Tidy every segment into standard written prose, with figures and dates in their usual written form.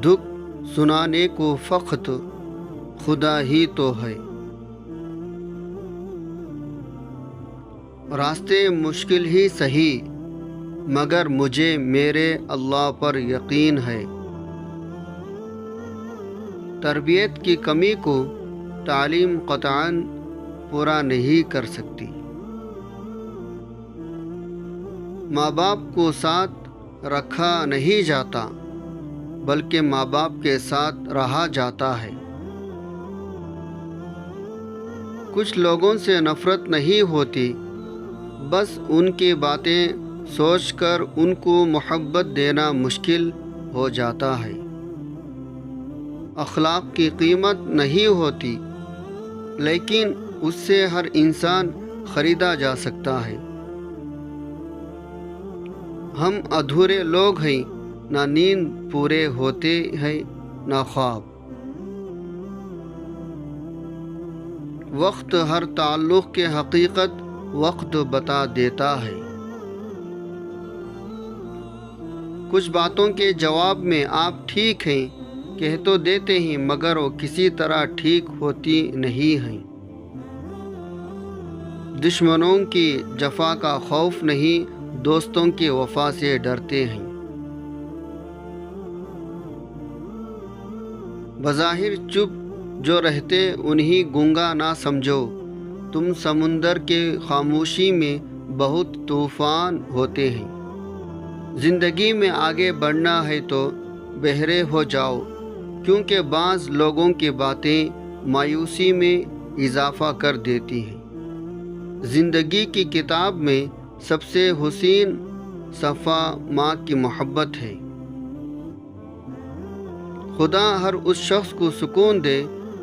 دکھ سنانے کو فقط خدا ہی تو ہے۔ راستے مشکل ہی سہی مگر مجھے میرے اللہ پر یقین ہے۔ تربیت کی کمی کو تعلیم قطعاً پورا نہیں کر سکتی۔ ماں باپ کو ساتھ رکھا نہیں جاتا بلکہ ماں باپ کے ساتھ رہا جاتا ہے۔ کچھ لوگوں سے نفرت نہیں ہوتی، بس ان کی باتیں سوچ کر ان کو محبت دینا مشکل ہو جاتا ہے۔ اخلاق کی قیمت نہیں ہوتی لیکن اس سے ہر انسان خریدا جا سکتا ہے۔ ہم ادھورے لوگ ہیں، نہ نیند پورے ہوتے ہیں نہ خواب۔ وقت ہر تعلق کے حقیقت وقت بتا دیتا ہے۔ کچھ باتوں کے جواب میں آپ ٹھیک ہیں کہہ تو دیتے ہیں مگر وہ کسی طرح ٹھیک ہوتی نہیں ہیں۔ دشمنوں کی جفا کا خوف نہیں، دوستوں کی وفا سے ڈرتے ہیں۔ بظاہر چپ جو رہتے انہیں گنگا نہ سمجھو، تم سمندر کے خاموشی میں بہت طوفان ہوتے ہیں۔ زندگی میں آگے بڑھنا ہے تو بہرے ہو جاؤ، کیونکہ بعض لوگوں کی باتیں مایوسی میں اضافہ کر دیتی ہیں۔ زندگی کی کتاب میں سب سے حسین صفحہ ماں کی محبت ہے۔ خدا ہر اس شخص کو سکون دے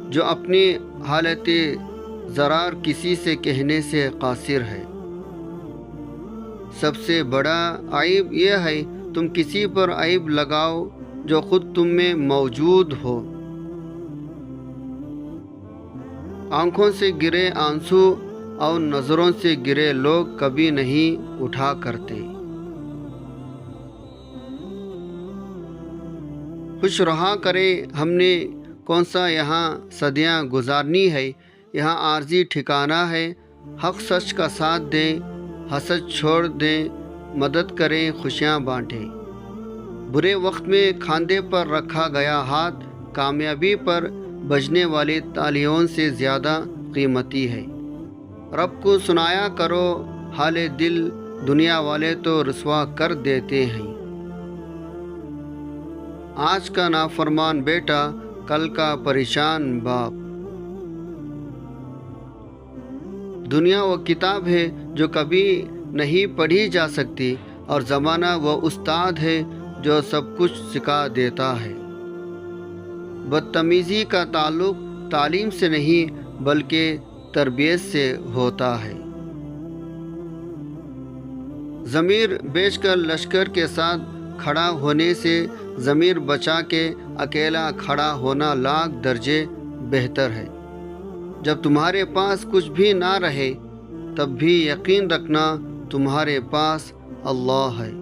جو اپنی حالت ضرار کسی سے کہنے سے قاصر ہے۔ سب سے بڑا عیب یہ ہے تم کسی پر عیب لگاؤ جو خود تم میں موجود ہو۔ آنکھوں سے گرے آنسو اور نظروں سے گرے لوگ کبھی نہیں اٹھا کرتے۔ خوش رہا کرے ہم نے کون سا یہاں صدیاں گزارنی ہے، یہاں عارضی ٹھکانہ ہے۔ حق سچ کا ساتھ دیں، حسد چھوڑ دیں، مدد کریں، خوشیاں بانٹیں۔ برے وقت میں کھاندے پر رکھا گیا ہاتھ کامیابی پر بجنے والی تالیوں سے زیادہ قیمتی ہے۔ رب کو سنایا کرو حال دل، دنیا والے تو رسوا کر دیتے ہیں۔ آج کا نافرمان بیٹا، کل کا پریشان باپ۔ دنیا وہ کتاب ہے جو کبھی نہیں پڑھی جا سکتی، اور زمانہ وہ استاد ہے جو سب کچھ سکھا دیتا ہے۔ بدتمیزی کا تعلق تعلیم سے نہیں بلکہ تربیت سے ہوتا ہے۔ ضمیر بیچ کر لشکر کے ساتھ کھڑا ہونے سے ضمیر بچا کے اکیلا کھڑا ہونا لاکھ درجے بہتر ہے۔ جب تمہارے پاس کچھ بھی نہ رہے تب بھی یقین رکھنا تمہارے پاس اللہ ہے۔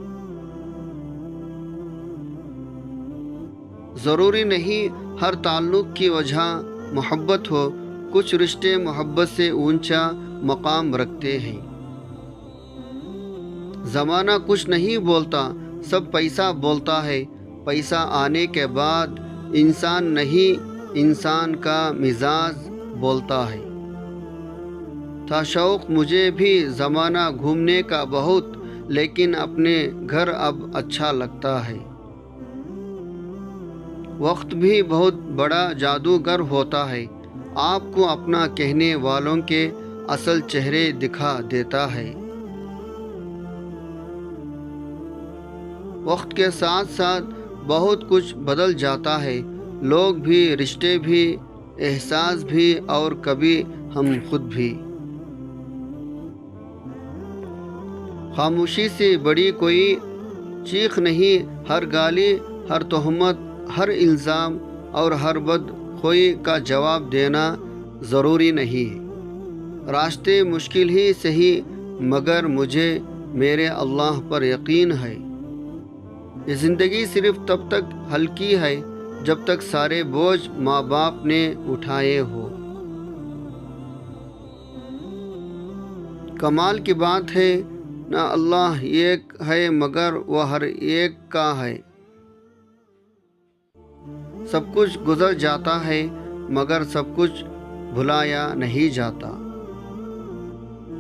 ضروری نہیں ہر تعلق کی وجہ محبت ہو، کچھ رشتے محبت سے اونچا مقام رکھتے ہیں۔ زمانہ کچھ نہیں بولتا، سب پیسہ بولتا ہے۔ پیسہ آنے کے بعد انسان نہیں، انسان کا مزاج بولتا ہے۔ تھا شوق مجھے بھی زمانہ گھومنے کا بہت، لیکن اپنے گھر اب اچھا لگتا ہے۔ وقت بھی بہت بڑا جادوگر ہوتا ہے، آپ کو اپنا کہنے والوں کے اصل چہرے دکھا دیتا ہے۔ وقت کے ساتھ ساتھ بہت کچھ بدل جاتا ہے، لوگ بھی، رشتے بھی، احساس بھی، اور کبھی ہم خود بھی۔ خاموشی سے بڑی کوئی چیخ نہیں، ہر گالی، ہر تہمت، ہر الزام اور ہر بد خوئی کا جواب دینا ضروری نہیں۔ راستے مشکل ہی سہی مگر مجھے میرے اللہ پر یقین ہے۔ یہ زندگی صرف تب تک ہلکی ہے جب تک سارے بوجھ ماں باپ نے اٹھائے ہو۔ کمال کی بات ہے نہ اللہ ایک ہے مگر وہ ہر ایک کا ہے۔ سب کچھ گزر جاتا ہے مگر سب کچھ بھلایا نہیں جاتا۔